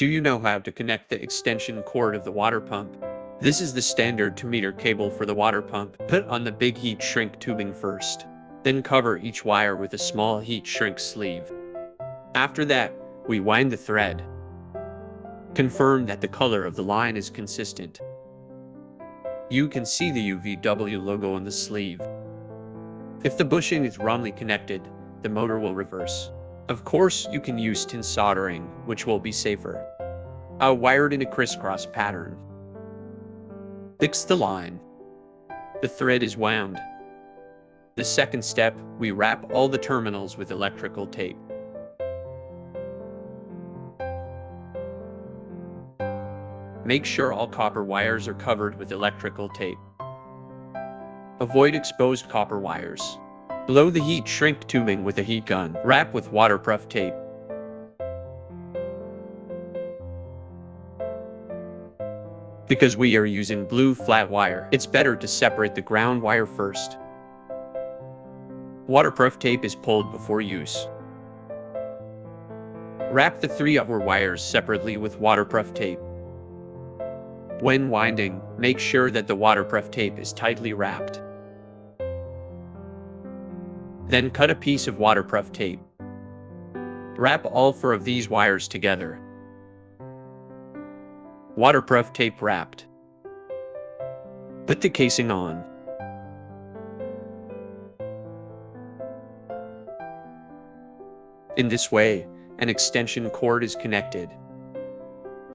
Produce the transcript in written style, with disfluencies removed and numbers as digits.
Do you know how to connect the extension cord of the water pump? This is the standard 2-meter cable for the water pump. Put on the big heat shrink tubing first. Then cover each wire with a small heat shrink sleeve. After that, we wind the thread. Confirm that the color of the line is consistent. You can see the UVW logo on the sleeve. If the bushing is wrongly connected, the motor will reverse. Of course, you can use tin soldering, which will be safer. I'll wire it in a crisscross pattern. Fix the line. The thread is wound. The second step, we wrap all the terminals with electrical tape. Make sure all copper wires are covered with electrical tape. Avoid exposed copper wires. Blow the heat shrink tubing with a heat gun. Wrap with waterproof tape. Because we are using blue flat wire, it's better to separate the ground wire first. Waterproof tape is pulled before use. Wrap the 3 upper wires separately with waterproof tape. When winding, make sure that the waterproof tape is tightly wrapped. Then cut a piece of waterproof tape. Wrap all 4 of these wires together. Waterproof tape wrapped. Put the casing on. In this way, an extension cord is connected.